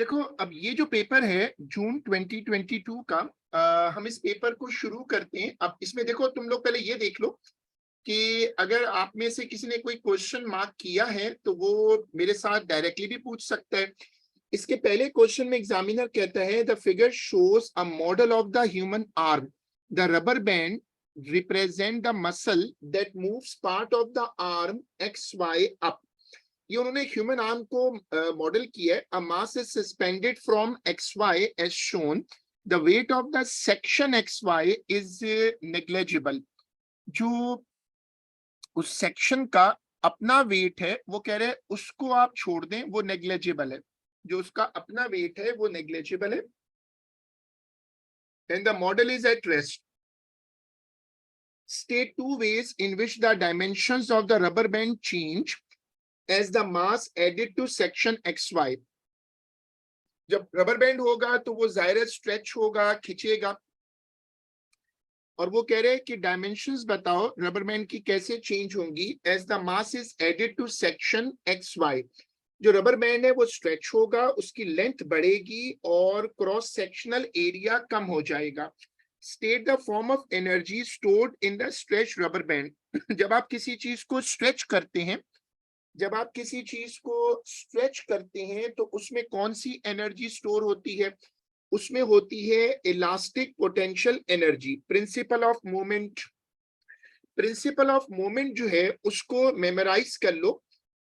देखो, अब ये जो पेपर है जून 2022 का, हम इस पेपर को शुरू करते हैं। अब इसमें देखो, तुम लोग पहले ये देख लो कि अगर आप में से किसी ने कोई क्वेश्चन मार्क किया है तो वो मेरे साथ डायरेक्टली भी पूछ सकता है। इसके पहले क्वेश्चन में एग्जामिनर कहता है the figure shows a model of the human arm, the rubber band represent the muscle that moves part of the arm X Y up. ये उन्होंने ह्यूमन आर्म को मॉडल किया है। A mass is suspended from X Y as shown, the weight of the section X Y is negligible. जो उस section का अपना wait है, वो कह रहे हैं उसको आप छोड़ दें, वो नेग्लेजिबल है। जो उसका अपना वेट है वो नेग्लेजिबल है, and the model is at rest. State two ways in which the dimensions of the rubber band change as the mass added to section XY। जब रबर बैंड होगा तो वो जाहिर स्ट्रेच होगा, खिंचेगा। और वो कह रहे हैं कि डायमेंशंस बताओ रबर बैंड की कैसे चेंज होंगी as the mass is added to section X Y. जो रबर बैंड है वो स्ट्रेच होगा, उसकी लेंथ बढ़ेगी और क्रॉस सेक्शनल एरिया कम हो जाएगा। State the form of energy stored in the stretch rubber band. जब आप किसी चीज को स्ट्रेच करते हैं, जब आप किसी चीज को स्ट्रेच करते हैं तो उसमें कौन सी एनर्जी स्टोर होती है? उसमें होती है elastic potential energy. Principle of moment, principle of moment जो है उसको मेमोराइज कर लो।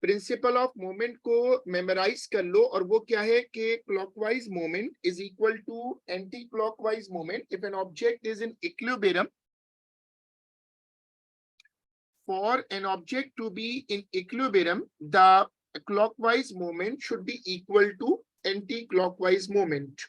प्रिंसिपल ऑफ मोमेंट को मेमोराइज कर लो, और वो क्या है कि clockwise moment is equal to anti clockwise moment if an object is in equilibrium. For an object to be in equilibrium, the clockwise moment should be equal to anti-clockwise moment.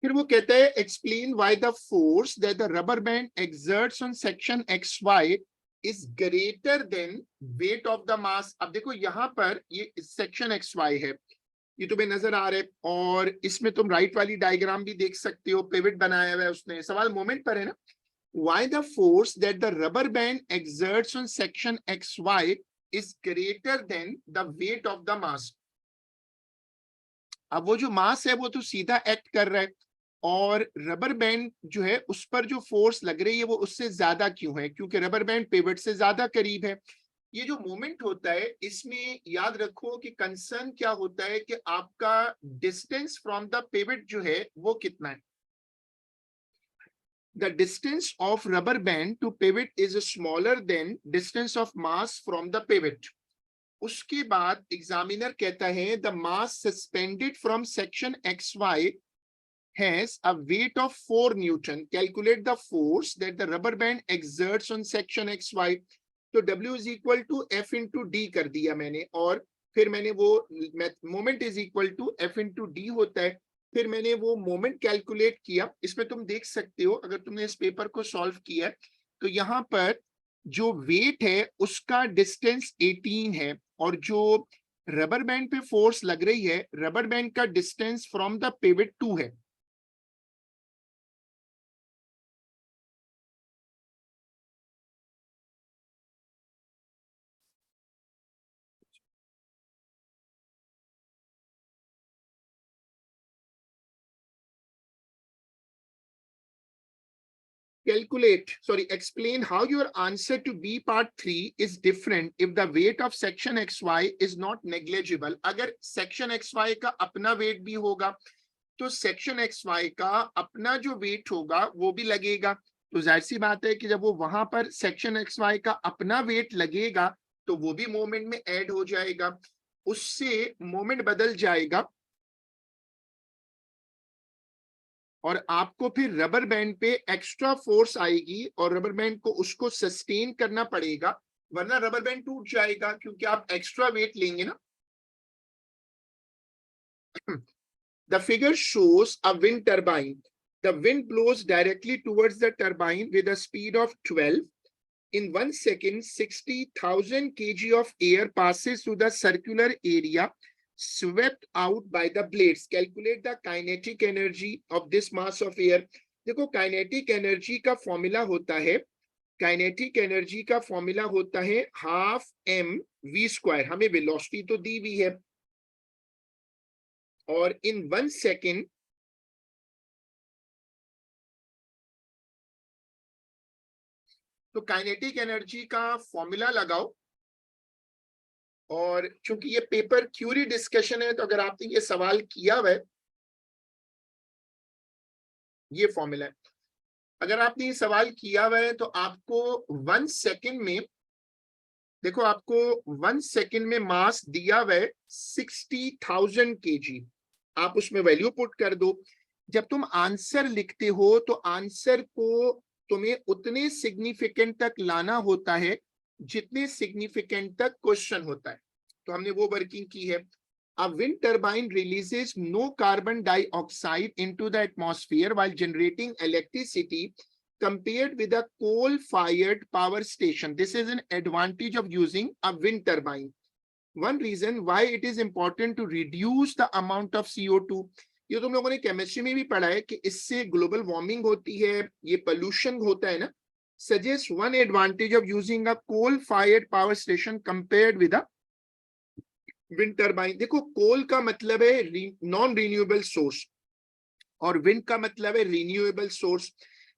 फिर वो कहता है explain why the force that the rubber band exerts on section X Y is greater than weight of the mass. अब देखो यहाँ पर ये section X Y है, ये तुम्हें नजर आ रहा है, और इसमें तुम राइट वाली डायग्राम भी देख सकते हो, पिवट बनाया हुआ है उसने। सवाल मोमेंट पर है ना। Why the force that the rubber band exerts on section XY is greater than the weight of the mass। अब वो जो मास है वो तो सीधा एक्ट कर रहा है, और रबर बैंड जो है उस पर जो फोर्स लग रही है वो उससे ज्यादा क्यों है? क्योंकि रबर बैंड पिवट से ज्यादा करीब है। ये जो मोमेंट होता है इसमें याद रखो कि कंसर्न क्या होता है कि आपका डिस्टेंस फ्रॉम द पिवट जो है वो कितना है। The distance of rubber band to pivot is smaller than distance of mass from the pivot। उसके बाद एग्जामिनर कहता है the mass suspended from section XY has a weight of 4 Newton। Calculate the force that the rubber band exerts on section XY। तो W is equal to F into D कर दिया मैंने, और फिर मैंने वो moment is equal to F into D होता है। फिर मैंने वो मोमेंट कैलकुलेट किया। इसमें तुम देख सकते हो, अगर तुमने इस पेपर को सॉल्व किया तो यहाँ पर जो वेट है उसका डिस्टेंस 18 है, और जो रबर बैंड पे फोर्स लग रही है, रबर बैंड का डिस्टेंस फ्रॉम द पिवट 2 है। Explain how your answer to B part 3 is different if the weight of section XY is not negligible। अगर section XY का अपना weight भी होगा तो section XY का अपना जो weight होगा वो भी लगेगा। तो जाहिर सी बात है कि जब वो वहां पर section XY का अपना weight लगेगा तो वो भी मोमेंट में ऐड हो जाएगा, उससे मोमेंट बदल जाएगा, और आपको फिर रबर बैंड पे एक्स्ट्रा फोर्स आएगी और रबर बैंड को उसको सस्टेन करना पड़ेगा, वरना रबर बैंड टूट जाएगा क्योंकि आप एक्स्ट्रा वेट लेंगे ना। The figure shows a wind turbine. The wind blows directly towards the turbine with a speed of 12. In 1 second, 60,000 kg of air passes through the circular area swept out by the blades. Calculate the kinetic energy of this mass of air. देखो kinetic energy का formula होता है, kinetic energy का formula होता है half M we square. हमें velocity तो दी हुई है, और इन 1 सेकेंड तो काइनेटिक एनर्जी का फॉर्मूला लगाओ. और चूंकि ये पेपर क्यूरी डिस्कशन है, तो अगर आपने ये सवाल किया हुआ है, ये फॉर्मूला है, अगर आपने ये सवाल किया हुआ है, तो आपको 1 सेकेंड में, देखो आपको 1 सेकेंड में मास दिया हुआ है 60,000 kg. आप उसमें वैल्यू पुट कर दो. जब तुम आंसर लिखते हो तो आंसर को तुम्हें उतने सिग्निफिकेंट तक लाना होता है जितने सिग्निफिकेंट तक क्वेश्चन होता है. तो हमने वो वर्किंग की है. A wind turbine releases no carbon dioxide into the atmosphere while generating electricity compared with a coal-fired power station. This is an advantage of using a wind turbine. One reason why it is important to reduce the amount of CO2. ये तुम लोगों ने chemistry में भी पढ़ा है कि इससे ग्लोबल वार्मिंग होती है, ये पोल्यूशन होता है ना. Suggest one advantage of using a coal-fired power station compared with a wind turbine. देखो कोल का मतलब है नॉन रिन्यूएबल सोर्स और विंड का मतलब है रिन्यूएबल सोर्स.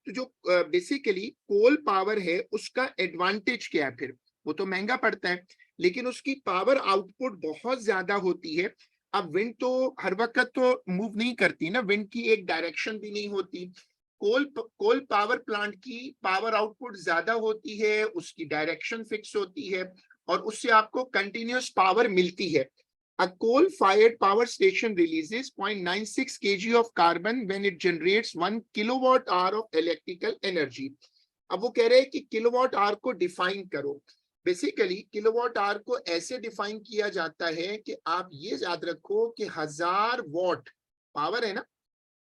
तो जो बेसिकली कोल पावर है उसका एडवांटेज क्या है? फिर वो तो महंगा पड़ता है, लेकिन उसकी पावर आउटपुट बहुत ज्यादा होती है. अब विंड तो हर वक्त तो मूव नहीं करती ना, विंड की एक डायरेक्शन भी नहीं होती. कोल पावर प्लांट की पावर आउटपुट ज्यादा होती है, उसकी डायरेक्शन फिक्स होती है, और उससे आपको कंटिन्यूअस पावर मिलती है. A coal-fired power station releases 0.96 kg of carbon when it generates 1 kilowatt hour of electrical energy. अब वो कह रहे हैं कि किलोवाट आवर को डिफाइन करो. बेसिकली किलोवाट आवर को ऐसे डिफाइन किया जाता है कि आप ये याद रखो कि 1000 वॉट पावर है ना,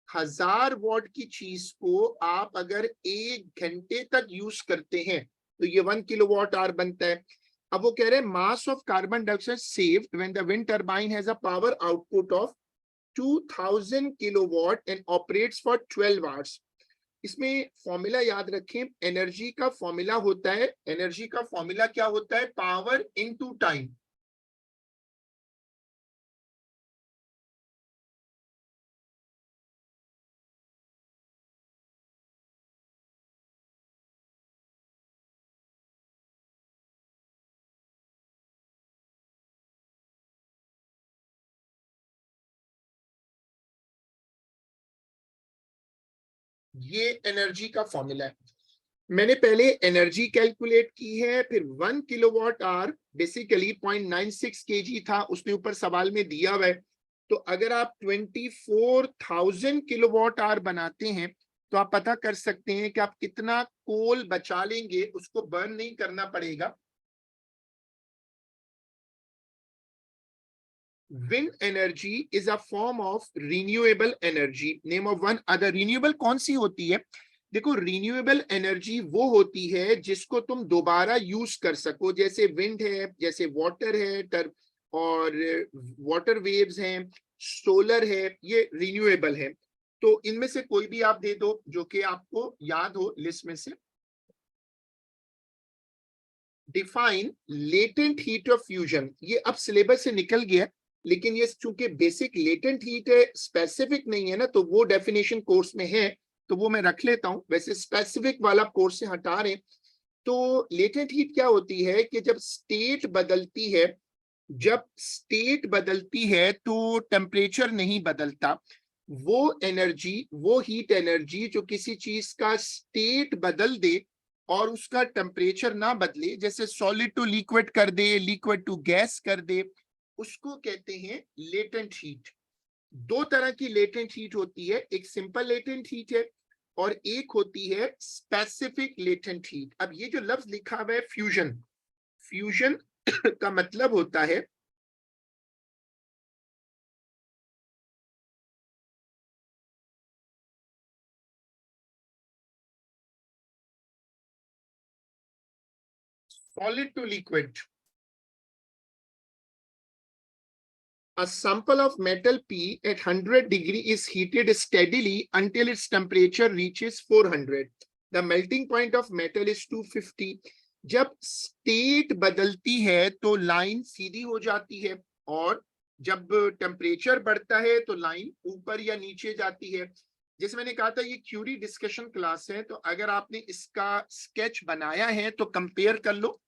1000 वॉट की चीज को आप अगर 1 घंटे तक यूज करते हैं तो ये 1 किलोवाट आवर बनता है. अब वो कह रहे हैं mass of carbon dioxide saved when the wind turbine has a power output of 2000 kilowatt and operates for 12 hours. इसमें फॉर्मूला याद रखें, एनर्जी का फॉर्मूला होता है, एनर्जी का फॉर्मूला क्या होता है? Power into time. ये एनर्जी का फॉर्मूला है. मैंने पहले एनर्जी कैलकुलेट की है, फिर 1 किलोवाट आवर बेसिकली 0.96 kg था, उसने ऊपर सवाल में दिया हुआ है. तो अगर आप 24,000 किलोवाट आवर बनाते हैं तो आप पता कर सकते हैं कि आप कितना कोल बचा लेंगे, उसको बर्न नहीं करना पड़ेगा. Wind energy is a form of renewable energy. Name of one other. Renewable कौन सी होती है? देखो रिन्यूएबल एनर्जी वो होती है जिसको तुम दोबारा यूज कर सको, जैसे विंड है, जैसे वाटर है, और वाटर वेव्स हैं, सोलर है, ये रिन्यूएबल है. तो इनमें से कोई भी आप दे दो जो कि आपको याद हो लिस्ट में से. Define latent heat of fusion. ये अब सिलेबस से निकल गया, लेकिन ये चूंकि बेसिक लेटेंट हीट है, स्पेसिफिक नहीं है ना, तो वो डेफिनेशन कोर्स में है, तो वो मैं रख लेता हूं. वैसे स्पेसिफिक वाला कोर्स से हटा रहे. तो लेटेंट हीट क्या होती है कि जब स्टेट बदलती है, जब स्टेट बदलती है तो टेम्परेचर नहीं बदलता. वो एनर्जी, वो हीट एनर्जी जो किसी चीज का स्टेट बदल दे और उसका टेम्परेचर ना बदले, जैसे सॉलिड टू लिक्विड कर दे, लिक्विड टू गैस कर दे, उसको कहते हैं लेटेंट हीट. दो तरह की लेटेंट हीट होती है, एक सिंपल लेटेंट हीट है और एक होती है स्पेसिफिक लेटेंट हीट. अब ये जो लफ्ज लिखा हुआ है फ्यूजन, फ्यूजन का मतलब होता है solid to liquid. A sample of metal P at 100 degree is heated steadily until its temperature reaches 400. The melting point of metal is 250. जब स्टेट बदलती है तो लाइन सीधी हो जाती है, और जब टेम्परेचर बढ़ता है तो लाइन ऊपर या नीचे जाती है। जैसे मैंने कहा था ये क्यूरी डिस्कशन क्लास है, तो अगर आपने इसका स्केच बनाया है तो कंपेयर कर लो।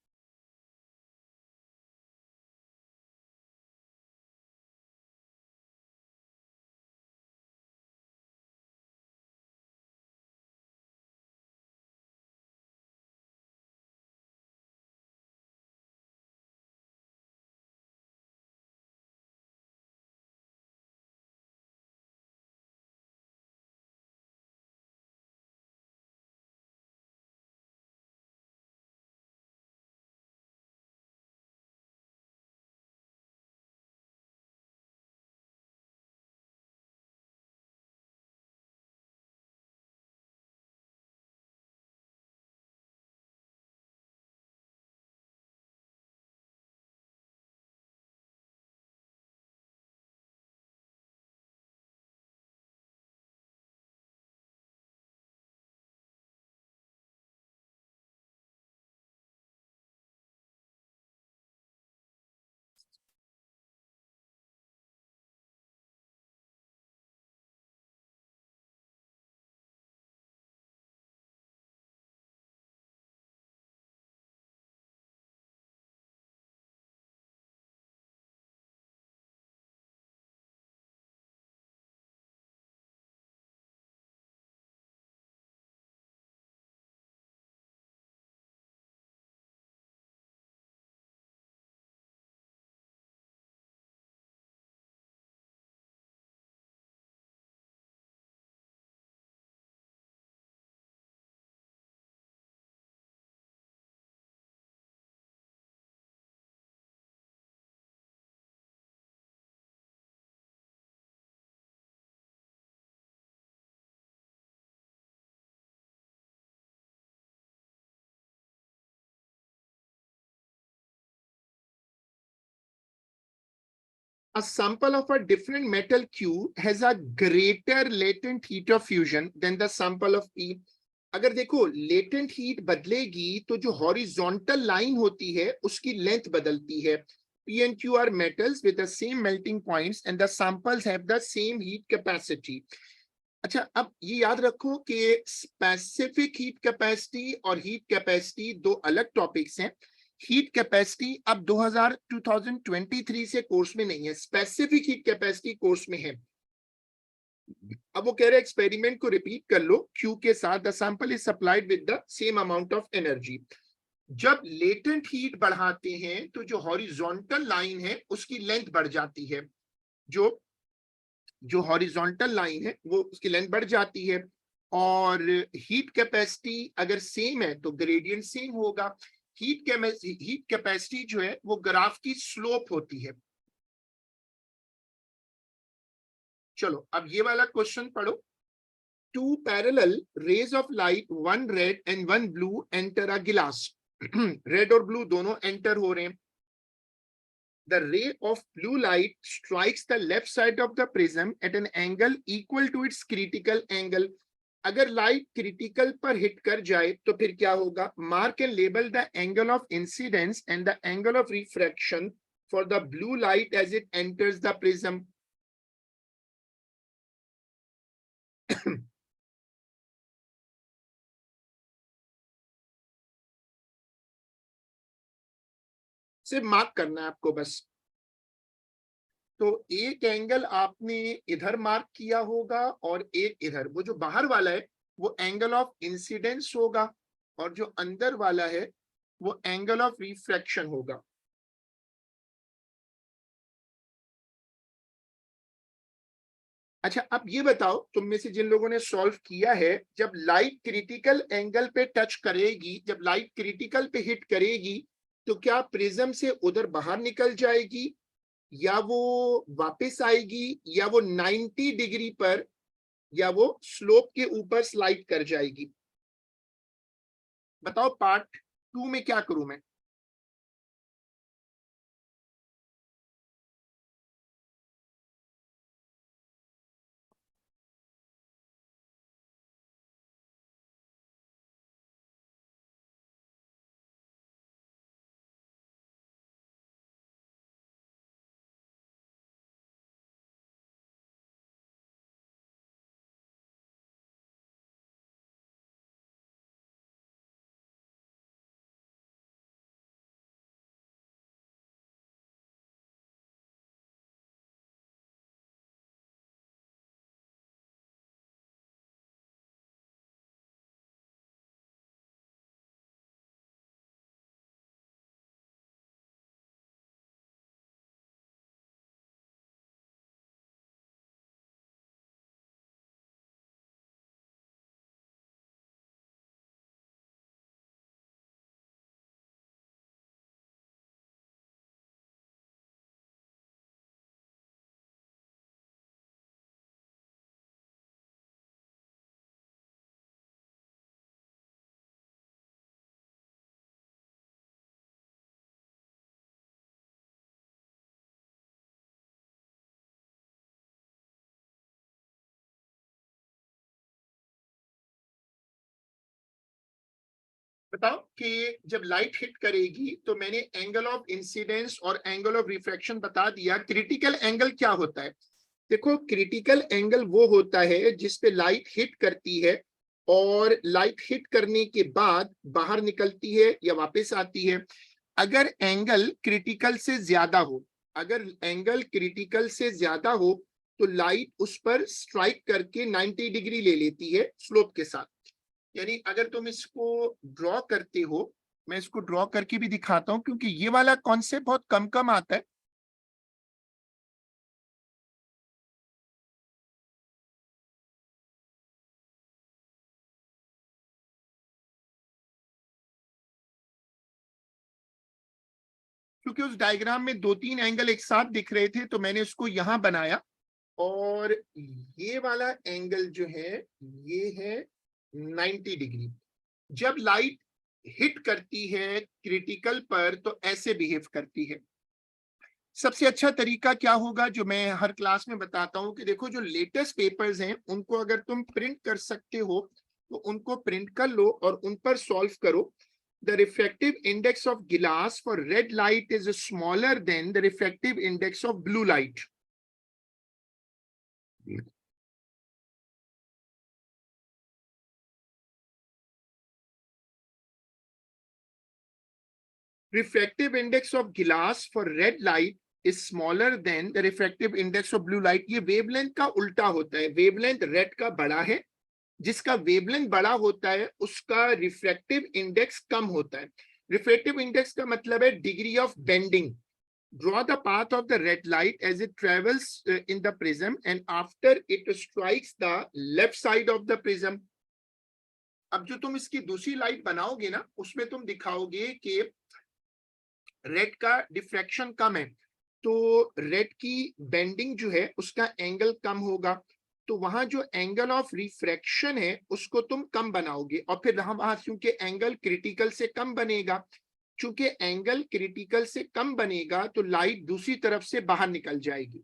A sample of a different metal Q has a greater latent heat of fusion than the sample of P. अगर देखो लेटेंट हीट बदलेगी तो जो हॉरिजॉन्टल लाइन होती है उसकी लेंथ बदलती है। P and Q are metals with the same melting points and the samples have the same heat capacity. अच्छा, अब ये याद रखो कि स्पेसिफिक हीट कैपेसिटी और हीट कैपेसिटी दो अलग टॉपिक्स हैं। हीट कैपेसिटी अब 2023 से कोर्स में नहीं है, स्पेसिफिक हीट कैपेसिटी कोर्स में है। अब वो कह रहे एक्सपेरिमेंट को रिपीट कर लो, क्यू के साथ the sample is supplied with the same amount of energy. जब लेटेंट हीट बढ़ाते हैं तो जो हॉरिजॉन्टल लाइन है उसकी लेंथ बढ़ जाती है, जो हॉरिजॉन्टल लाइन है वो उसकी लेंथ बढ़ जाती है। और हीट कैपेसिटी अगर सेम है तो ग्रेडियंट सेम होगा। हीट कैपेसिटी जो है वो ग्राफ की स्लोप होती है। चलो अब ये वाला क्वेश्चन पढ़ो। Two parallel rays of light, one red and one blue enter a glass. Red और ब्लू दोनों एंटर हो रहे हैं। The ray of blue light strikes the left side of the prism at an angle equal to its critical angle. अगर light critical पर hit कर जाए तो फिर क्या होगा? Mark and label the angle of incidence and the angle of refraction for the blue light as it enters the prism. सिर्फ mark करना है आपको बस। तो एक एंगल आपने इधर मार्क किया होगा और एक इधर। वो जो बाहर वाला है वो एंगल ऑफ इंसिडेंस होगा और जो अंदर वाला है वो एंगल ऑफ रिफ्रैक्शन होगा। अच्छा, अब ये बताओ तुम में से जिन लोगों ने सॉल्व किया है, जब लाइट क्रिटिकल एंगल पे टच करेगी, जब लाइट क्रिटिकल पे हिट करेगी तो क्या प्रिज्म से उधर बाहर निकल जाएगी या वो वापस आएगी या वो 90 डिग्री पर या वो स्लोप के ऊपर स्लाइड कर जाएगी? बताओ पार्ट 2 में क्या करूं मैं? बताओ कि जब लाइट हिट करेगी तो मैंने एंगल ऑफ इंसिडेंस और एंगल ऑफ रिफ्रैक्शन बता दिया। क्रिटिकल एंगल क्या होता है? देखो, क्रिटिकल एंगल वो होता है जिस पे लाइट हिट करती है और लाइट हिट करने के बाद बाहर निकलती है या वापस आती है। अगर एंगल क्रिटिकल से ज्यादा हो, अगर एंगल क्रिटिकल से ज्यादा हो तो लाइट उस पर स्ट्राइक करके 90 डिग्री ले लेती है स्लोप के साथ। यानी अगर तुम इसको ड्रॉ करते हो, मैं इसको ड्रॉ करके भी दिखाता हूं क्योंकि ये वाला कॉन्सेप्ट बहुत कम कम आता है। क्योंकि उस डायग्राम में दो तीन एंगल एक साथ दिख रहे थे तो मैंने उसको यहां बनाया। और ये वाला एंगल जो है ये है 90 डिग्री। जब लाइट हिट करती है क्रिटिकल पर तो ऐसे बिहेव करती है। सबसे अच्छा तरीका क्या होगा जो मैं हर क्लास में बताता हूं कि देखो, जो लेटेस्ट पेपर्स हैं उनको अगर तुम प्रिंट कर सकते हो तो उनको प्रिंट कर लो और उन पर सॉल्व करो। The refractive index of glass for red light is smaller than the refractive index of blue light. Refractive index of glass for red light is smaller than the refractive index of blue light. ये wavelength का उल्टा होता है। Wavelength red का बड़ा है, जिसका wavelength बड़ा होता है उसका रिफ्रैक्टिव इंडेक्स कम होता है। रिफ्रैक्टिव इंडेक्स का मतलब है degree of bending. Draw the path of the red light as it travels in the prism and after it strikes the left side of the prism. अब जो तुम इसकी दूसरी लाइट बनाओगे ना उसमें तुम दिखाओगे कि रेड का डिफ्रैक्शन कम है तो रेड की बेंडिंग जो है उसका एंगल कम होगा। तो वहां जो एंगल ऑफ रिफ्रैक्शन है उसको तुम कम बनाओगे और फिर वहां क्योंकि एंगल क्रिटिकल से कम बनेगा, चूंकि एंगल क्रिटिकल से कम बनेगा तो लाइट दूसरी तरफ से बाहर निकल जाएगी।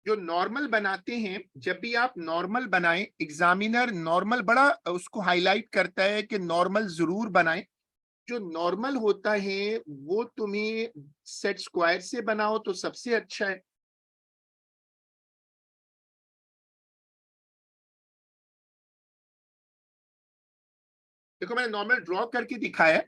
जो नॉर्मल बनाते हैं, जब भी आप नॉर्मल बनाएं, एग्जामिनर नॉर्मल बड़ा उसको हाईलाइट करता है कि नॉर्मल जरूर बनाएं। जो नॉर्मल होता है वो तुम्हें सेट स्क्वायर से बनाओ तो सबसे अच्छा है। देखो, मैंने नॉर्मल ड्रॉ करके दिखाया है।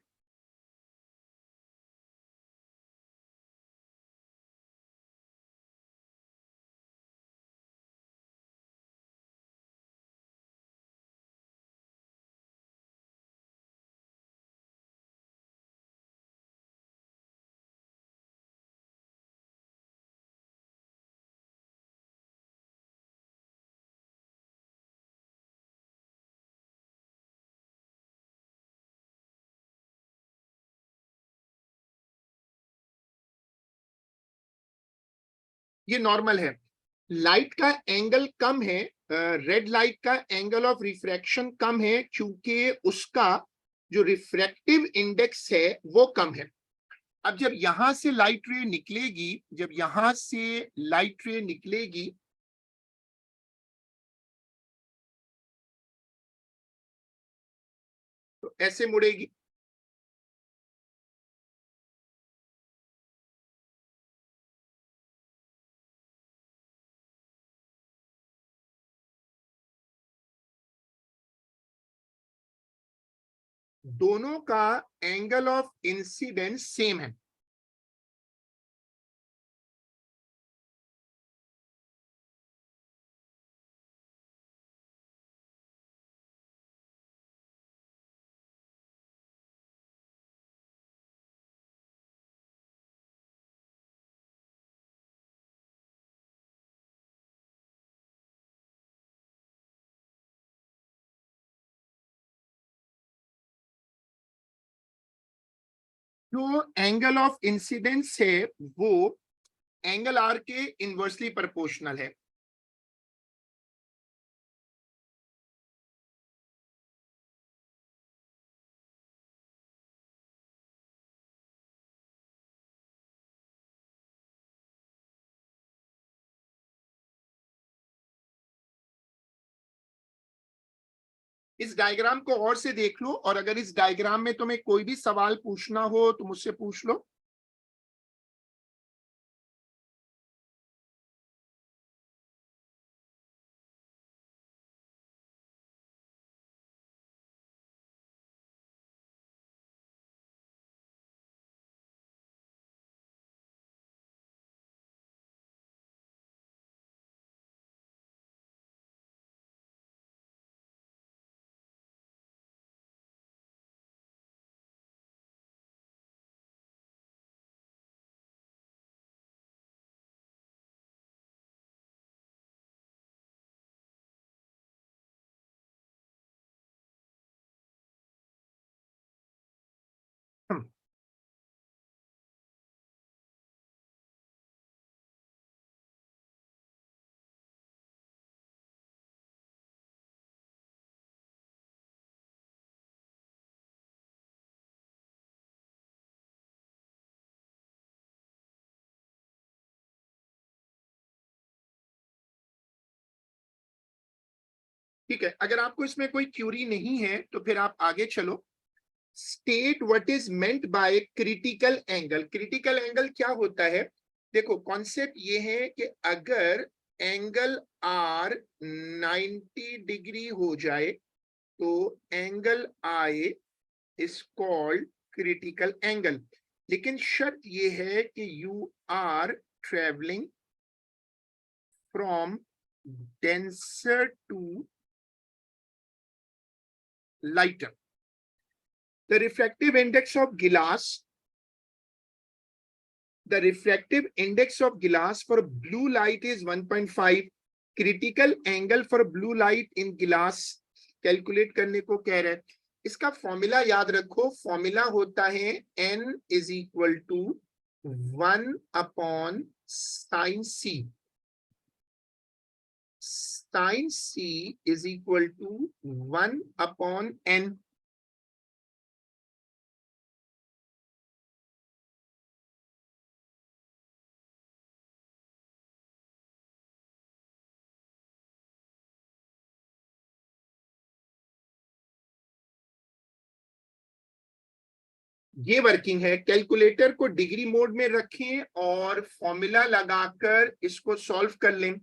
ये नॉर्मल है। लाइट का एंगल कम है, रेड लाइट का एंगल ऑफ रिफ्रैक्शन कम है क्योंकि उसका जो रिफ्रैक्टिव इंडेक्स है वो कम है। अब जब यहां से लाइट रे निकलेगी, जब यहां से लाइट रे निकलेगी तो ऐसे मुड़ेगी। दोनों का एंगल ऑफ इंसिडेंस सेम है। जो एंगल ऑफ इंसिडेंस है वो एंगल आर के इनवर्सली प्रोपोर्शनल है। इस डायग्राम को और से देख लो, और अगर इस डायग्राम में तुम्हें कोई भी सवाल पूछना हो तो मुझसे पूछ लो। ठीक है, अगर आपको इसमें कोई क्यूरी नहीं है तो फिर आप आगे चलो। State what is meant by critical angle. Critical angle क्या होता है? देखो कॉन्सेप्ट ये है कि अगर एंगल आर 90 डिग्री हो जाए तो angle I is called critical angle. लेकिन शर्त ये है कि you are travelling from denser to lighter. The refractive index of glass, the refractive index of glass for blue light is 1.5. Critical angle for blue light in glass calculate करने को कह रहे हैं। इसका फॉर्मूला याद रखो, फॉर्मूला होता है n is equal to 1 upon sine C. Sine C is equal to 1 upon n। ये वर्किंग है। कैलकुलेटर को डिग्री मोड में रखें और फॉर्मूला लगाकर इसको सॉल्व कर लें।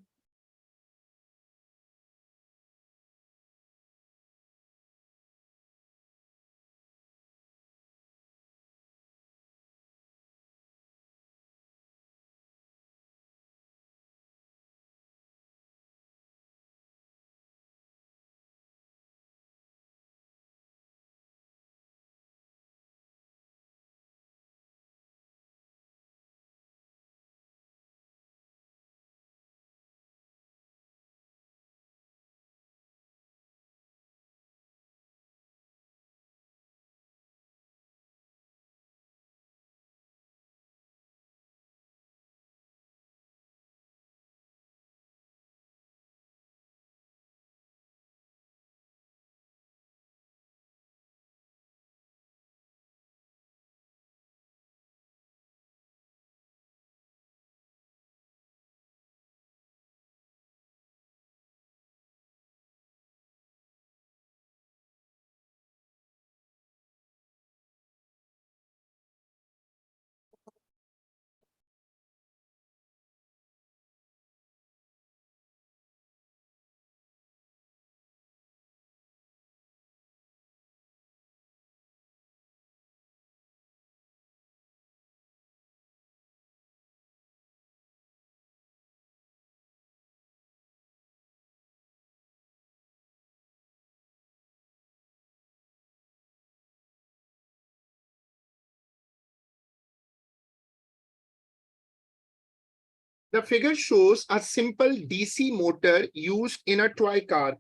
The figure shows a simple DC motor used in a toy car.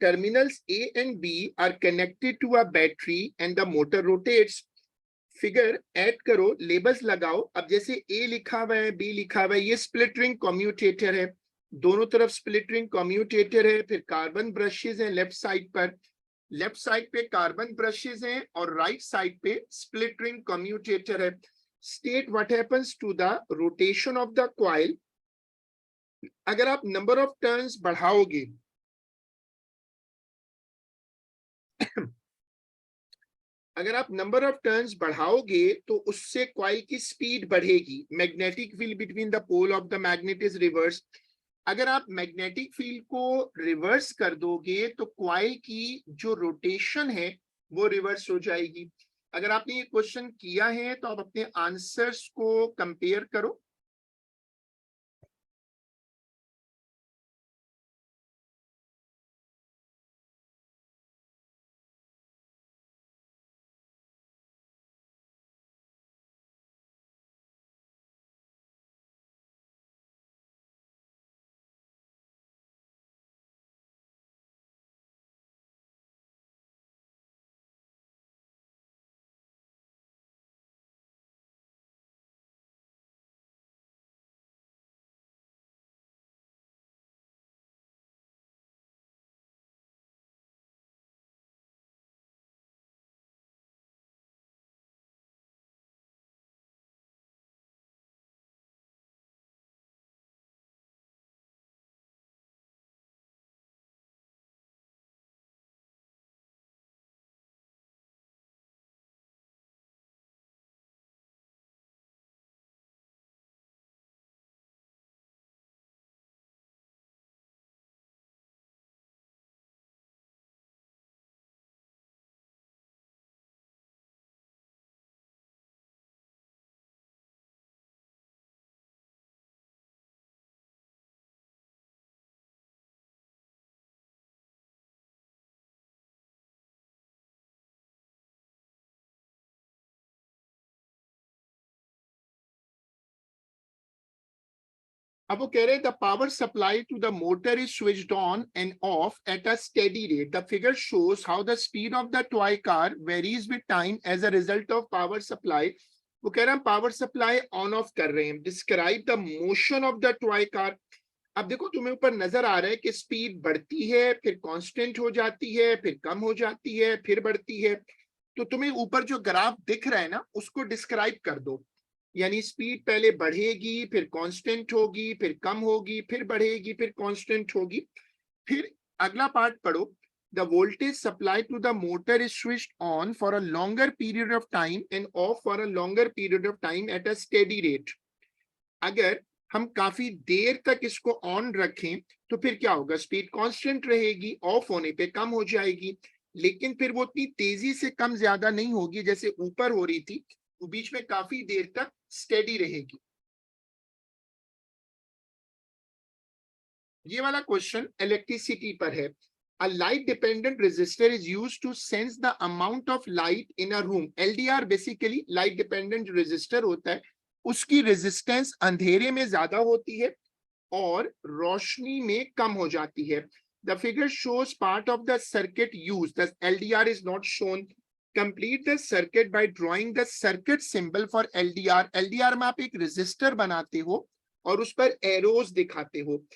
Terminals A and B are connected to a battery and the motor rotates. Figure add करो, labels लगाओ। अब जैसे ए लिखा हुआ है, बी लिखा हुआ है, ये स्प्लिट रिंग कम्यूटेटर है। दोनों तरफ स्प्लिट रिंग कम्यूटेटर है। फिर कार्बन ब्रशेस हैं लेफ्ट साइड पर। लेफ्ट साइड पे कार्बन ब्रशेस हैं और राइट साइड पे स्प्लिट रिंग कम्यूटेटर है। State what happens to the rotation of the coil. अगर आप नंबर ऑफ टर्न्स बढ़ाओगे अगर आप नंबर ऑफ टर्न्स बढ़ाओगे तो उससे कॉइल की स्पीड बढ़ेगी। Magnetic field between the pole of the magnet is reverse. अगर आप मैग्नेटिक फील्ड को रिवर्स कर दोगे तो कॉइल की जो रोटेशन है वो रिवर्स हो जाएगी। अगर आपने ये क्वेश्चन किया है तो आप अपने आंसर्स को कंपेयर करो। अब वो कह रहे हैं the power supply to the motor is switched on and off at a steady rate. The figure shows how the speed of the toy car varies with time as a result of power supply. वो कह रहे हैं power supply on off कर रहे हैं। Describe the motion of the toy car. अब देखो तुम्हें ऊपर नजर आ रहा है कि स्पीड बढ़ती है, फिर कांस्टेंट हो जाती है, फिर कम हो जाती है, फिर बढ़ती है। तो तुम्हें ऊपर जो ग्राफ दिख रहा है ना उसको डिस्क्राइब कर दो। यानी स्पीड पहले बढ़ेगी, फिर कांस्टेंट होगी, फिर कम होगी, फिर बढ़ेगी, फिर कांस्टेंट होगी। फिर अगला पार्ट पढ़ो। The voltage supply to the motor is switched on for a longer period of time and off for a longer period of time at a steady rate. अगर हम काफी देर तक इसको ऑन रखें तो फिर क्या होगा, स्पीड कांस्टेंट रहेगी, ऑफ होने पे कम हो जाएगी, लेकिन फिर वो इतनी तेजी से कम ज्यादा नहीं होगी जैसे ऊपर हो रही थी, वो बीच में काफी देर तक स्टेडी रहेगी। ये वाला क्वेश्चन इलेक्ट्रिसिटी पर है। A light dependent resistor is used to sense the amount of light in a room. LDR basically light dependent resistor होता है, उसकी रेजिस्टेंस अंधेरे में ज्यादा होती है और रोशनी में कम हो जाती है। The figure shows part of the circuit use. The LDR is not shown. Complete the circuit by drawing the circuit symbol for LDR. LDR में आप एक रेजिस्टर बनाते हो और उस पर एरोज दिखाते हो।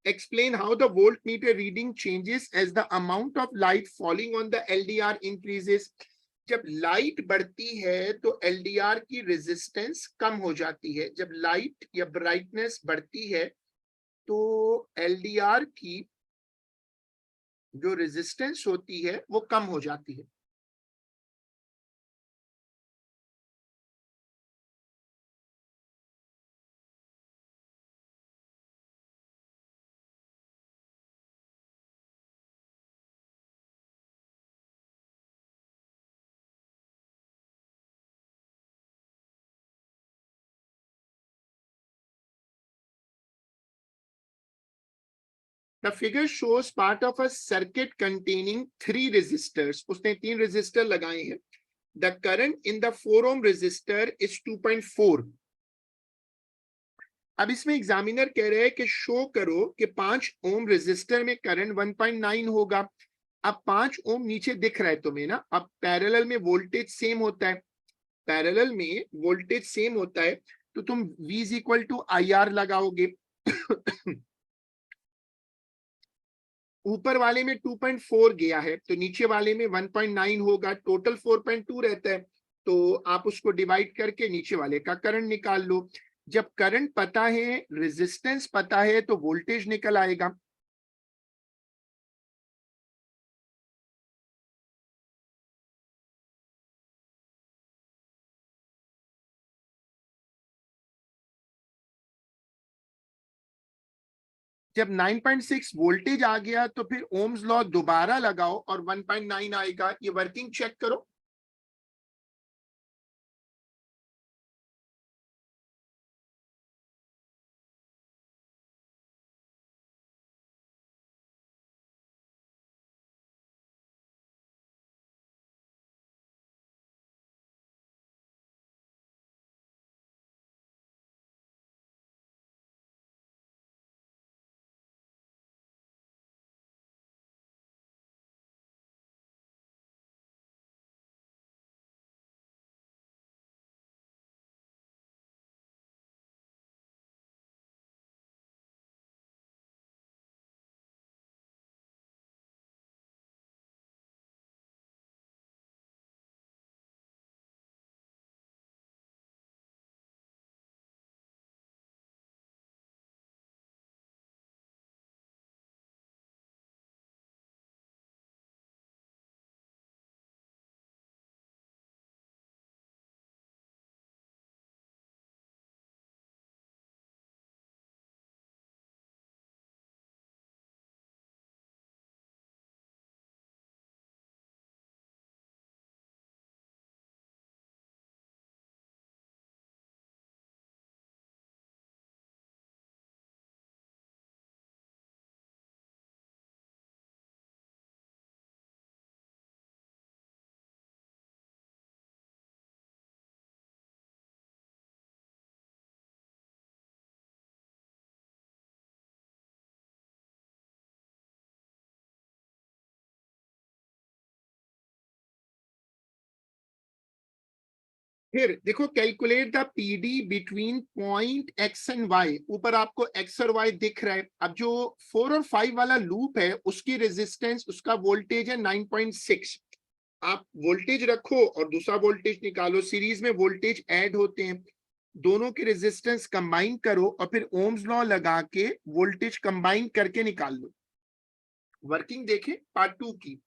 Explain how the voltmeter reading changes as the amount of light falling on the LDR increases. जब लाइट बढ़ती है तो एलडीआर की रेजिस्टेंस कम हो जाती है। जब लाइट या ब्राइटनेस बढ़ती है तो एलडीआर की जो रेजिस्टेंस होती है वो कम हो जाती है। The figure shows part of a circuit containing 3 resistors. उसने 3 रेजिस्टर लगाए हैं। The current in the 4 ohm resistor is 2.4. अब इसमें एग्जामिनर कह रहे हैं कि शो करो कि 5 ओम रेजिस्टर में करंट 1.9 होगा। अब 5 ओम नीचे दिख रहा है तुम्हें ना। अब पैरेलल में वोल्टेज सेम होता है, पैरेलल में वोल्टेज सेम होता है तो तुम V is equal to I R लगाओगे। ऊपर वाले में 2.4 गया है तो नीचे वाले में 1.9 होगा, टोटल 4.2 रहता है। तो आप उसको डिवाइड करके नीचे वाले का करंट निकाल लो। जब करंट पता है, रेजिस्टेंस पता है तो वोल्टेज निकल आएगा। जब 9.6 वोल्टेज आ गया तो फिर ओम्स लॉ दोबारा लगाओ और 1.9 आएगा। ये वर्किंग चेक करो। फिर देखो, calculate the PD between point X and Y. ऊपर आपको एक्स और वाई दिख रहा है। अब जो 4 और 5 वाला लूप है उसकी रेजिस्टेंस, उसका वोल्टेज है 9.6। आप वोल्टेज रखो और दूसरा वोल्टेज निकालो, सीरीज में वोल्टेज ऐड होते हैं, दोनों के रेजिस्टेंस कंबाइन करो और फिर ओम्स लॉ लगा के वोल्टेज कंबाइन करके निकाल लो। वर्किंग देखें पार्ट 2 की।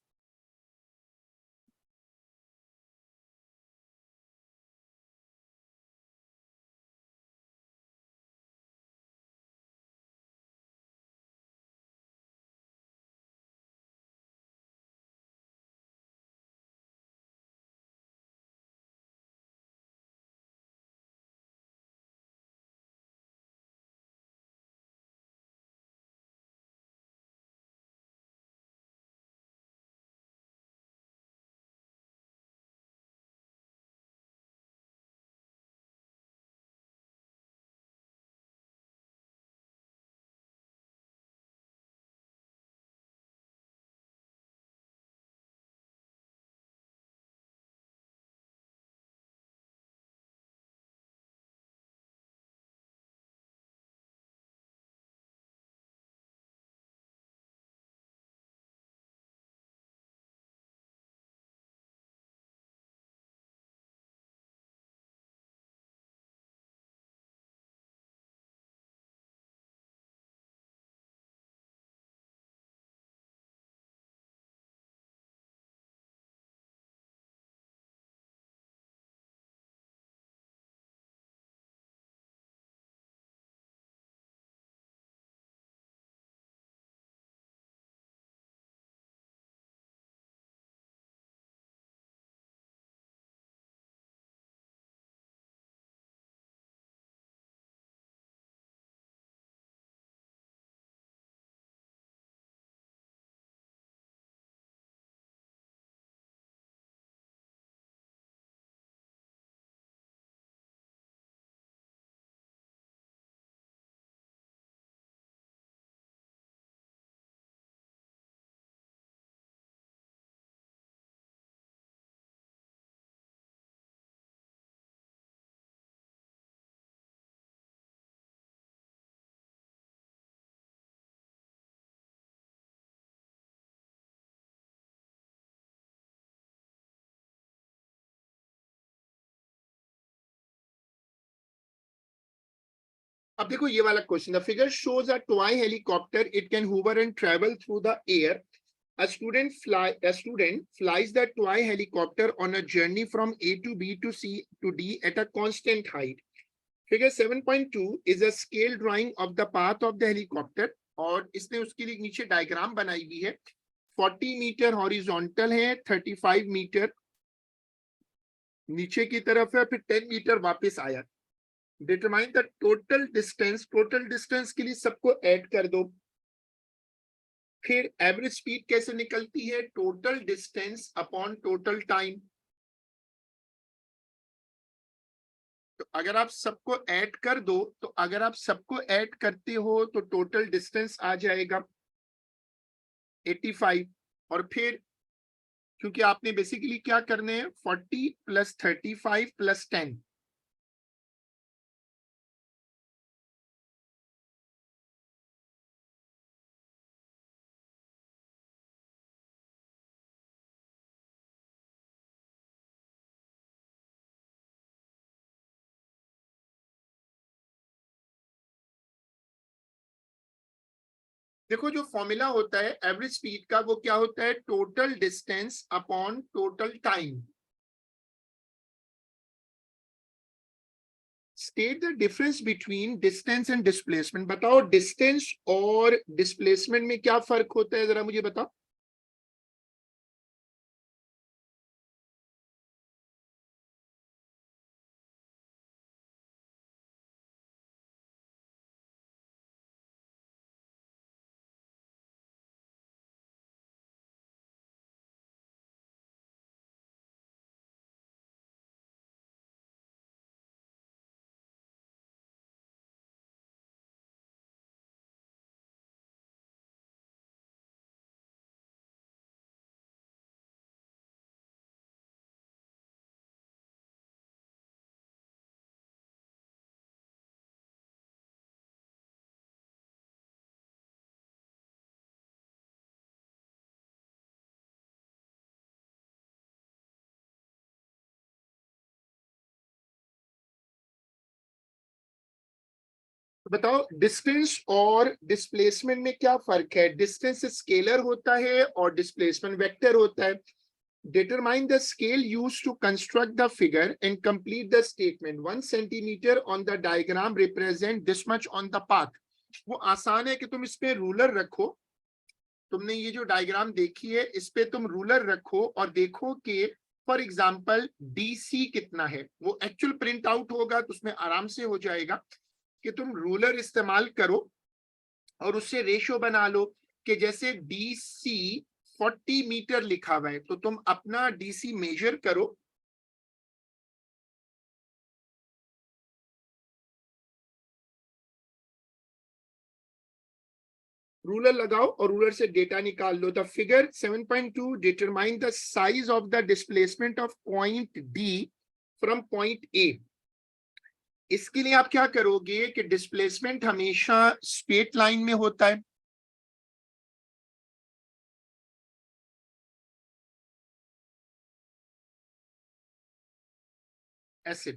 अब देखो ये वाला question, the figure shows a toy helicopter, it can Hoover and travel through the air. A student flies the toy helicopter on a journey from A to B to C to D at a constant height. Figure 7.2 is a scale drawing of the path of the helicopter. और इसने उसके लिए नीचे diagram बनाई हुई है। 40 metre horizontal है, 35 metre नीचे की तरफ है, फिर 10 मीटर वापस आया। Determine the total distance, total distance के लिए सबको ऐड कर दो। फिर एवरेज स्पीड कैसे निकलती है, total distance upon total time. तो अगर आप सबको ऐड कर दो, तो अगर आप सबको ऐड करते हो तो टोटल डिस्टेंस आ जाएगा 85। और फिर क्योंकि आपने बेसिकली क्या करने हैं, 40 प्लस 35 प्लस 10, देखो जो फॉर्मूला होता है एवरेज स्पीड का, वो क्या होता है, total distance upon total time. State the difference between distance and displacement. बताओ डिस्टेंस और डिस्प्लेसमेंट में क्या फर्क होता है, जरा मुझे बताओ। बताओ डिस्टेंस और डिस्प्लेसमेंट में क्या फर्क है। डिस्टेंस स्केलर होता है और डिस्प्लेसमेंट वेक्टर होता है। Determine the scale used to construct the figure and complete the statement. 1 centimeter on the diagram represent this much on the path. वो आसान है कि तुम इस पे रूलर रखो। तुमने ये जो डायग्राम देखी है इस पे तुम रूलर रखो और देखो कि फॉर एग्जांपल डीसी कितना है। वो एक्चुअल प्रिंट आउट होगा तो उसमें आराम से हो जाएगा कि तुम रूलर इस्तेमाल करो और उससे रेशो बना लो कि जैसे डीसी 40 मीटर लिखा हुआ है तो तुम अपना डीसी मेजर करो। रूलर लगाओ और रूलर से डेटा निकाल लो। The figure 7.2 determine the size of the displacement of point D from point A. इसके लिए आप क्या करोगे कि डिस्प्लेसमेंट हमेशा स्ट्रेट लाइन में होता है, ऐसे।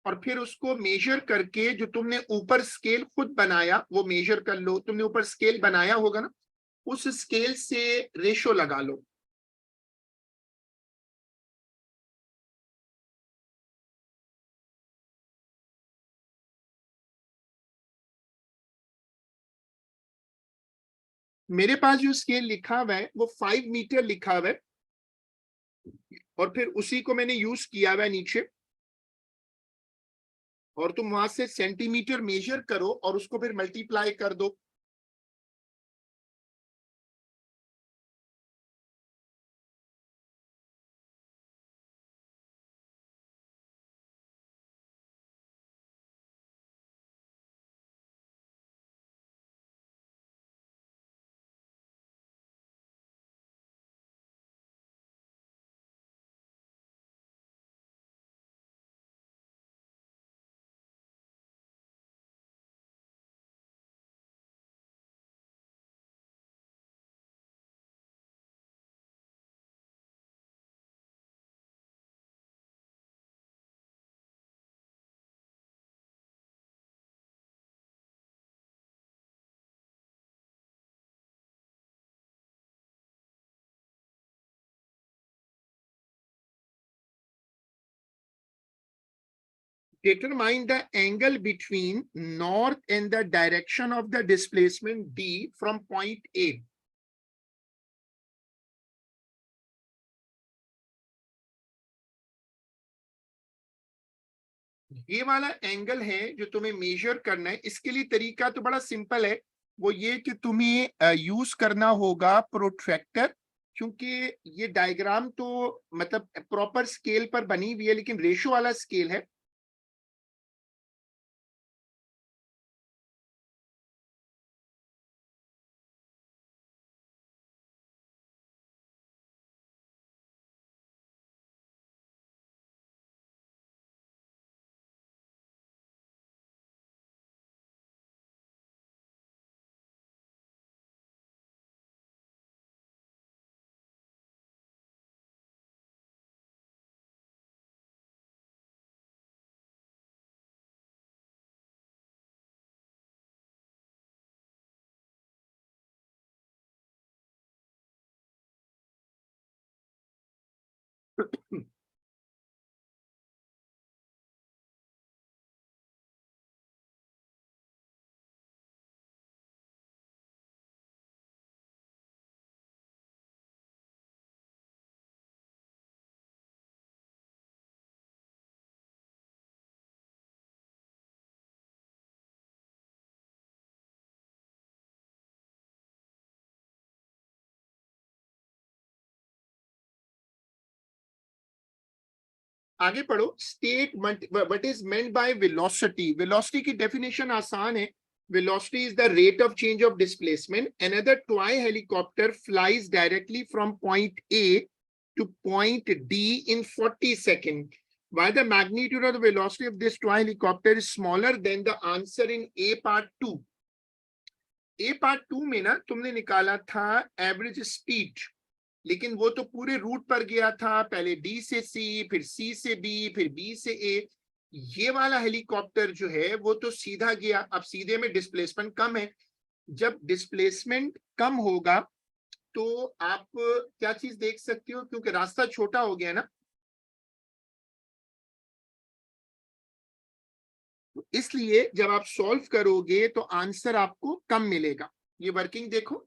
और फिर उसको मेजर करके जो तुमने ऊपर स्केल खुद बनाया वो मेजर कर लो। तुमने ऊपर स्केल बनाया होगा ना, उस स्केल से रेशो लगा लो। मेरे पास जो स्केल लिखा हुआ है वो 5 मीटर लिखा हुआ है और फिर उसी को मैंने यूज किया हुआ है नीचे। और तुम वहां से सेंटीमीटर मेजर करो और उसको फिर मल्टीप्लाई कर दो। determine the angle between north and the direction of the displacement D from point A. ये वाला एंगल है जो तुम्हें मेजर करना है। इसके लिए तरीका तो बड़ा सिंपल है, वो ये कि तुम्हें यूज करना होगा प्रोट्रैक्टर, क्योंकि ये डायग्राम तो मतलब प्रॉपर स्केल पर बनी हुई है लेकिन रेशो वाला स्केल है। आगे पढ़ो। State what is meant by velocity. Velocity की डेफिनेशन आसान है। Velocity is the rate of change of displacement. Another toy helicopter flies directly from point A to point D in 40 seconds. Why the magnitude of the velocity of this toy helicopter is smaller than the answer in A part 2? A part 2 में ना तुमने निकाला था average speed, लेकिन वो तो पूरे root पर गया था, पहले डी से सी, फिर सी से बी, फिर बी से ए। ये वाला हेलीकॉप्टर जो है वो तो सीधा गया। अब सीधे में डिस्प्लेसमेंट कम है। जब डिस्प्लेसमेंट कम होगा तो आप क्या चीज देख सकते हो, क्योंकि रास्ता छोटा हो गया ना, तो इसलिए जब आप सॉल्व करोगे तो आंसर आपको कम मिलेगा। ये वर्किंग देखो।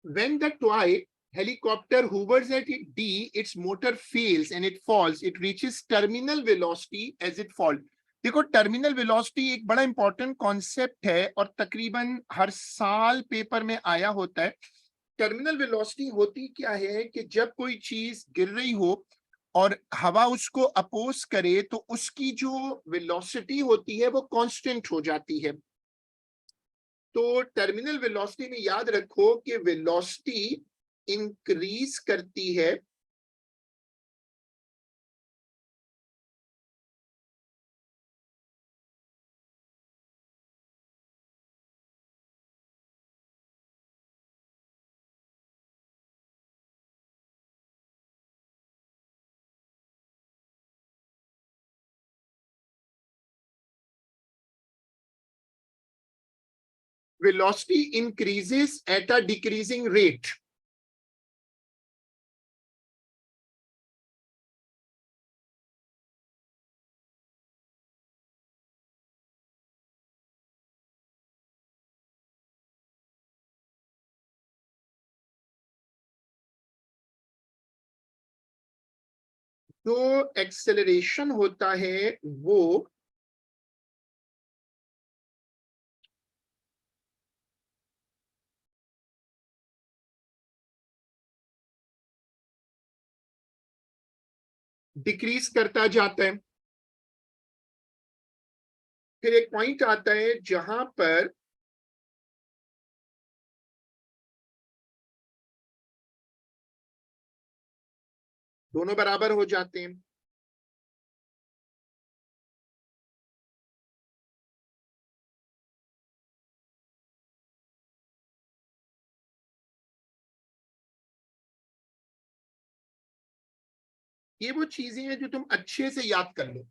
When the toy helicopter hovers at D, its motor fails and it falls. It reaches terminal velocity as it falls. देखो, टर्मिनल वेलोसिटी एक बड़ा इंपॉर्टेंट कॉन्सेप्ट है और तकरीबन हर साल पेपर में आया होता है। टर्मिनल वेलोसिटी होती क्या है कि जब कोई चीज गिर रही हो और हवा उसको अपोज करे तो उसकी जो वेलोसिटी होती है वो कांस्टेंट हो जाती है। तो टर्मिनल वेलोसिटी में याद रखो कि वेलोसिटी इंक्रीज करती है velocity increases at a decreasing rate. जो एक्सेलरेशन होता है वो डिक्रीज करता जाता है। फिर एक पॉइंट आता है जहां पर दोनों बराबर हो जाते हैं। ये वो चीजें हैं जो तुम अच्छे से याद कर लो।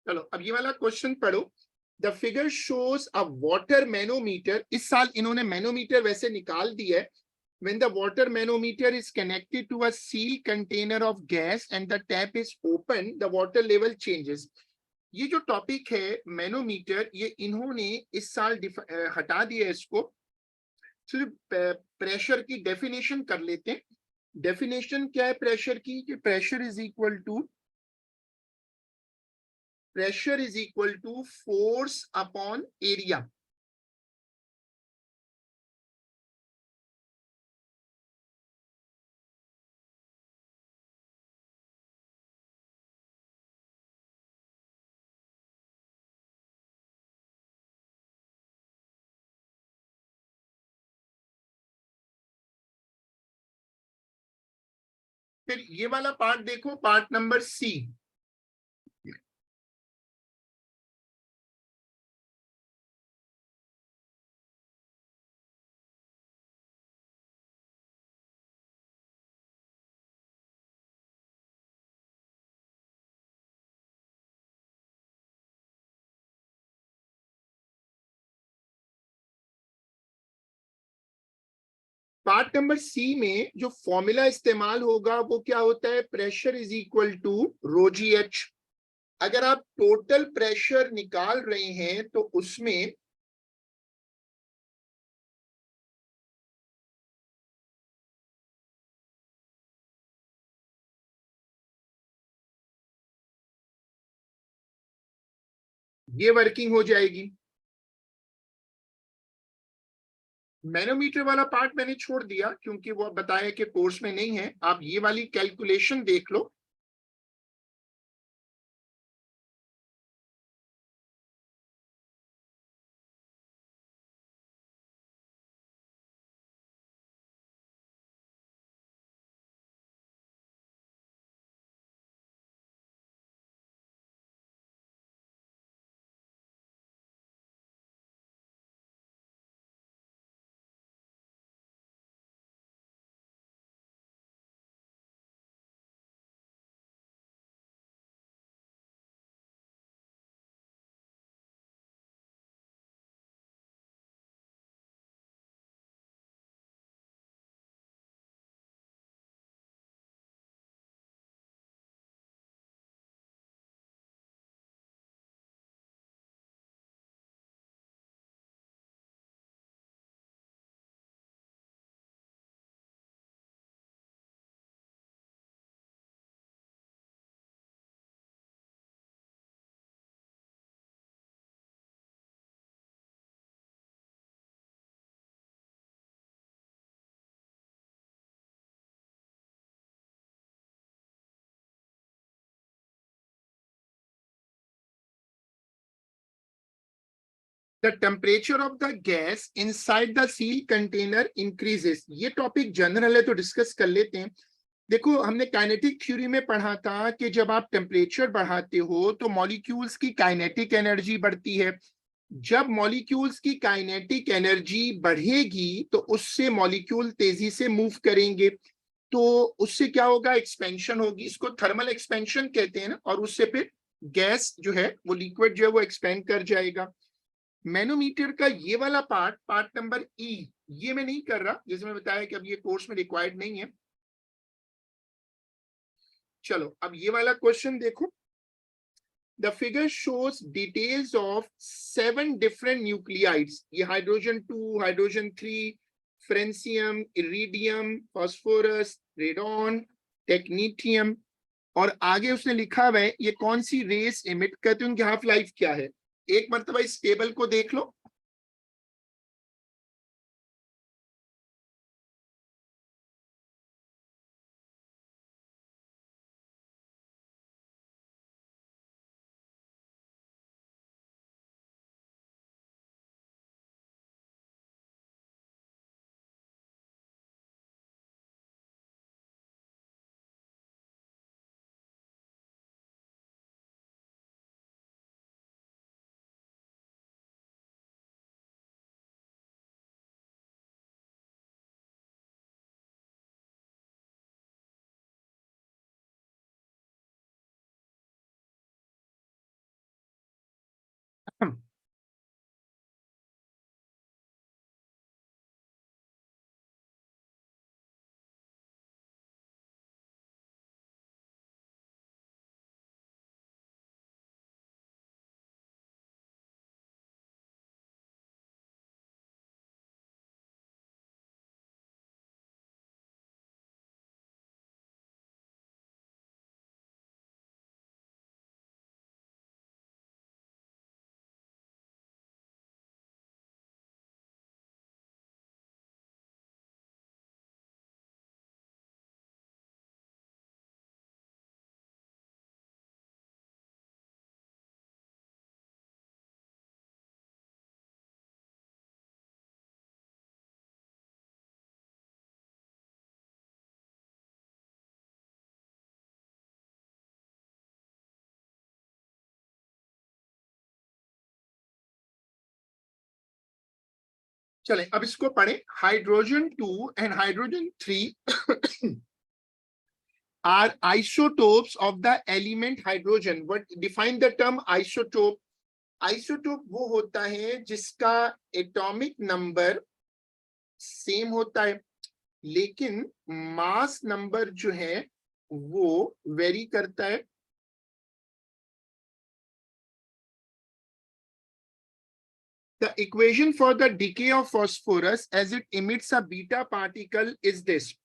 चलो अब ये वाला क्वेश्चन पढ़ो। The figure shows a water manometer. इस साल इन्होंने मैनोमीटर वैसे निकाल दिया है। When the water manometer is connected to a sealed container of gas and the tap is open, the water level changes. ये जो टॉपिक है मैनोमीटर, ये इन्होंने इस साल हटा दिया है इसको। सिर्फ प्रेशर की डेफिनेशन कर लेते हैं। डेफिनेशन क्या है प्रेशर की? कि pressure is equal to force upon area. फिर ये वाला पार्ट देखो, part number C. Part number C में जो फॉर्मूला इस्तेमाल होगा वो क्या होता है, pressure is equal to rho G H. अगर आप टोटल प्रेशर निकाल रहे हैं तो उसमें ये वर्किंग हो जाएगी। मैनोमीटर वाला पार्ट मैंने छोड़ दिया क्योंकि वो बताया कि कोर्स में नहीं है। आप ये वाली कैलकुलेशन देख लो। The temperature of the gas inside the seal container increases। ये टॉपिक जनरल है तो डिस्कस कर लेते हैं। देखो, हमने काइनेटिक थ्योरी में पढ़ा था कि जब आप टेम्परेचर बढ़ाते हो तो मॉलिक्यूल्स की काइनेटिक एनर्जी बढ़ती है। जब मॉलिक्यूल्स की काइनेटिक एनर्जी बढ़ेगी तो उससे मॉलिक्यूल तेजी से मूव करेंगे, तो उससे क्या होगा, एक्सपेंशन होगी। इसको थर्मल एक्सपेंशन कहते हैं ना। और उससे फिर गैस जो है वो लिक्विड जो है वो एक्सपेंड कर जाएगा। मैनोमीटर का ये वाला पार्ट, पार्ट नंबर ई, ये मैं नहीं कर रहा, जैसे मैं बताया कि अब ये कोर्स में रिक्वायर्ड नहीं है। चलो अब ये वाला क्वेश्चन देखो। The figure shows details of 7 different nuclides. ये hydrogen 2, hydrogen 3, francium, iridium, phosphorus, radon, technetium. और आगे उसने लिखा हुआ है ये कौन सी रेस एमिट करते हैं, उनकी हाफ लाइफ क्या है। एक मरतबा इस टेबल को देख लो। चलें अब इसको पढ़ें. Hydrogen 2 and hydrogen 3 are isotopes of the element hydrogen. What define the term isotope? Isotope वो होता है जिसका एटॉमिक नंबर सेम होता है लेकिन मास नंबर जो है वो वेरी करता है. The equation for the decay of phosphorus as it emits a beta particle is this.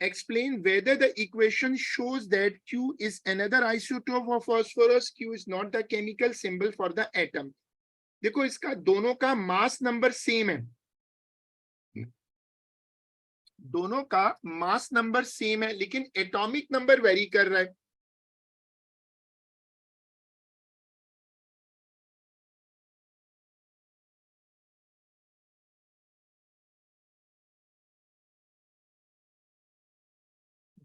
Explain whether the equation shows that Q is another isotope of phosphorus. Q is not the chemical symbol for the atom. देखो इसका दोनों का mass number same है, दोनों का mass number same है लेकिन atomic number very कर रहा है.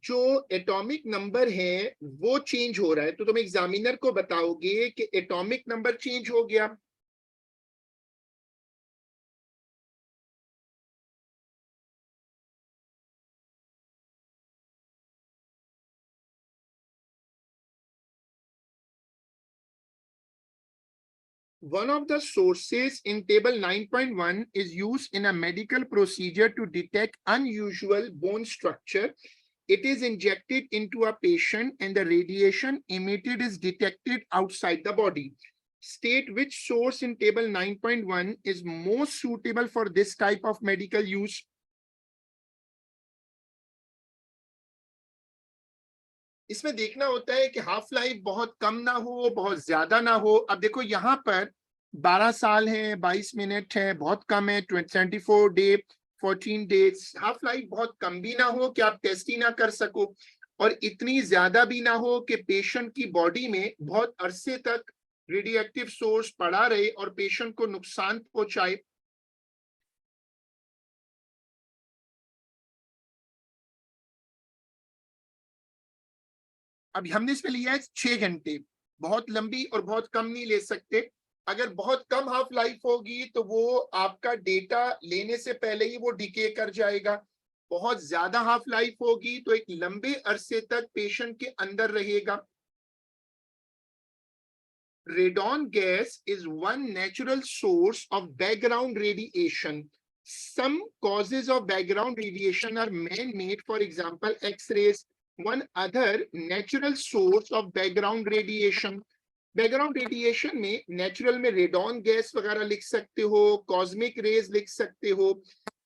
जो एटॉमिक नंबर है वो चेंज हो रहा है तो तुम एग्जामिनर को बताओगे कि एटॉमिक नंबर चेंज हो गया. One of the sources in table 9.1 is used in a medical procedure to detect unusual bone structure. It is injected into a patient and the radiation emitted is detected outside the body. State which source in table 9.1 is most suitable for this type of medical use. इसमें देखना होता है कि half life बहुत कम ना हो बहुत ज्यादा ना हो. अब देखो यहाँ पर 12 साल है, 22 मिनट है, बहुत कम है. 74 डे, 14 डेज. हाफ लाइफ बहुत कम भी ना हो कि आप टेस्ट ही ना कर सको और इतनी ज्यादा भी ना हो कि पेशेंट की बॉडी में बहुत अरसे तक रेडियो एक्टिव सोर्स पड़ा रहे और पेशेंट को नुकसान पहुंचाए. अब हमने इसमें लिया है 6 घंटे. बहुत लंबी और बहुत कम नहीं ले सकते. अगर बहुत कम हाफ लाइफ होगी तो वो आपका डेटा लेने से पहले ही वो डिके कर जाएगा. बहुत ज्यादा हाफ लाइफ होगी तो एक लंबे अरसे तक पेशेंट के अंदर रहेगा. Radon gas is one natural source of background radiation. Some causes of background radiation are man-made, for example, X-rays. One other natural source of background radiation. Background radiation में नेचुरल में रेडॉन गैस वगैरह लिख सकते हो, cosmic rays लिख सकते हो.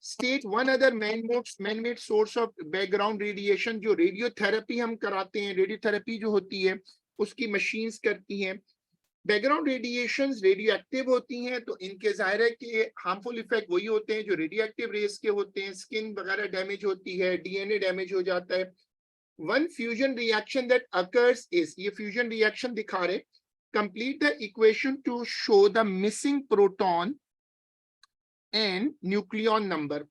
State one other man-made source of background radiation. जो रेडियोथेरेपी हम कराते हैं, रेडियोथेरेपी जो होती है उसकी मशीन्स करती हैं. बैकग्राउंड रेडिएशंस रेडियो एक्टिव होती हैं तो इनके जाहिर है कि हार्मफुल इफेक्ट वही होते हैं जो रेडियो एक्टिव रेस के होते हैं. स्किन वगैरह डैमेज होती है, डीएनए डैमेज हो जाता है. One fusion reaction that occurs is, ये फ्यूजन रिएक्शन दिखा रहे. Complete the equation two show the missing proton and nucleon number.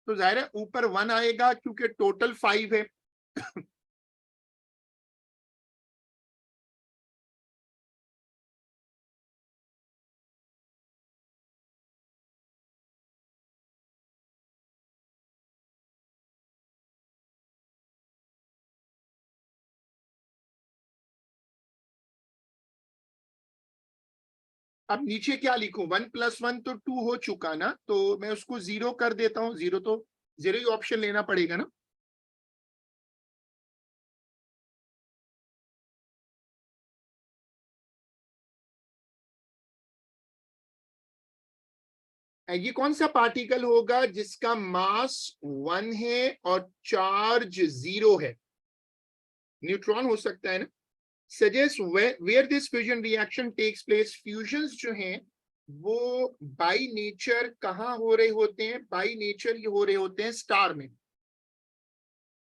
तो जाहिर है ऊपर 1 आएगा क्योंकि टोटल 5 है. अब नीचे क्या लिखूं? 1 + 1 तो 2 हो चुका ना, तो मैं उसको 0 कर देता हूं. 0 तो 0 ही ऑप्शन लेना पड़ेगा ना. ये कौन सा पार्टिकल होगा जिसका मास 1 है और चार्ज 0 है? न्यूट्रॉन हो सकता है ना. Suggest where this fusion reaction takes place. Fusions जो हैं वो बाय नेचर कहाँ हो रहे होते हैं? बाय नेचर ये हो रहे होते हैं स्टार में.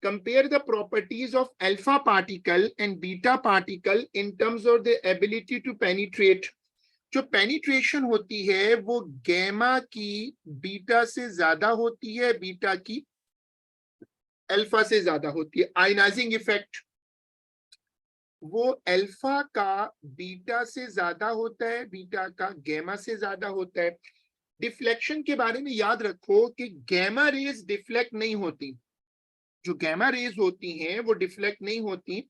Compare the properties of alpha particle and beta particle in terms of the ability to penetrate. जो पेनिट्रेशन होती है वो गैमा की बीटा से ज्यादा होती है, बीटा की अल्फा से ज्यादा होती है. Ionising effect. वो अल्फा का बीटा से ज्यादा होता है, बीटा का गैमा से ज्यादा होता है। डिफ्लेक्शन के बारे में याद रखो कि गैमा रेज डिफ्लेक्ट नहीं होती, जो गैमा रेज होती हैं वो डिफ्लेक्ट नहीं होती,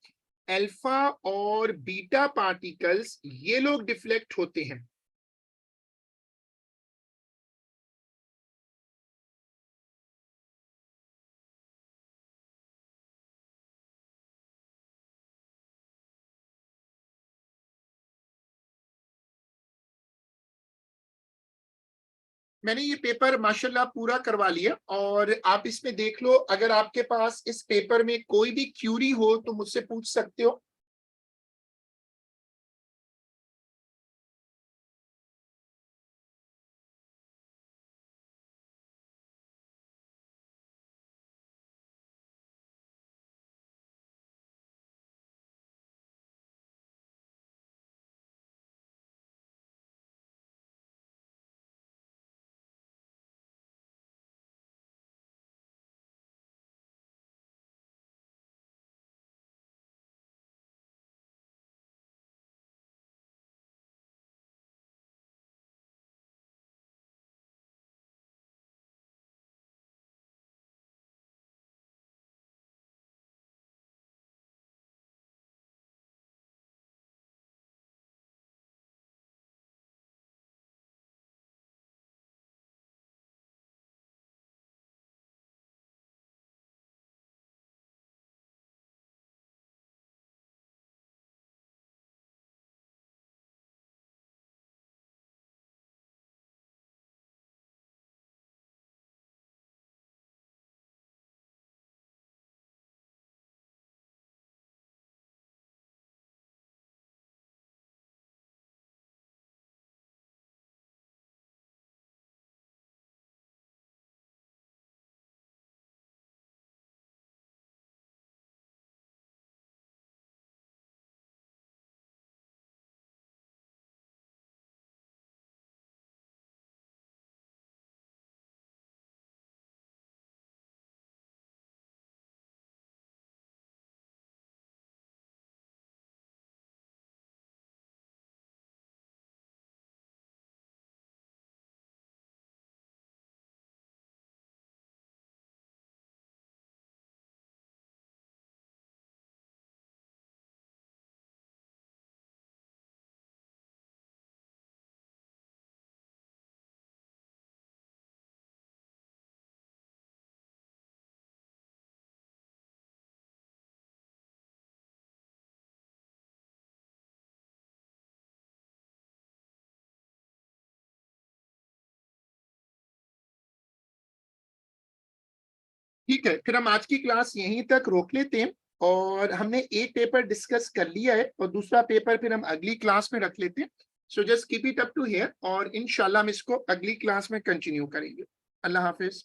अल्फा और बीटा पार्टिकल्स ये लोग डिफ्लेक्ट होते हैं। मैंने ये पेपर माशाल्लाह पूरा करवा लिया और आप इसमें देख लो, अगर आपके पास इस पेपर में कोई भी क्यूरी हो तो मुझसे पूछ सकते हो। ठीक है, फिर हम आज की क्लास यहीं तक रोक लेते हैं और हमने एक पेपर डिस्कस कर लिया है और दूसरा पेपर फिर हम अगली क्लास में रख लेते हैं। So just keep it up to here और इंशाल्लाह हम इसको अगली क्लास में कंटिन्यू करेंगे। अल्लाह हाफिज।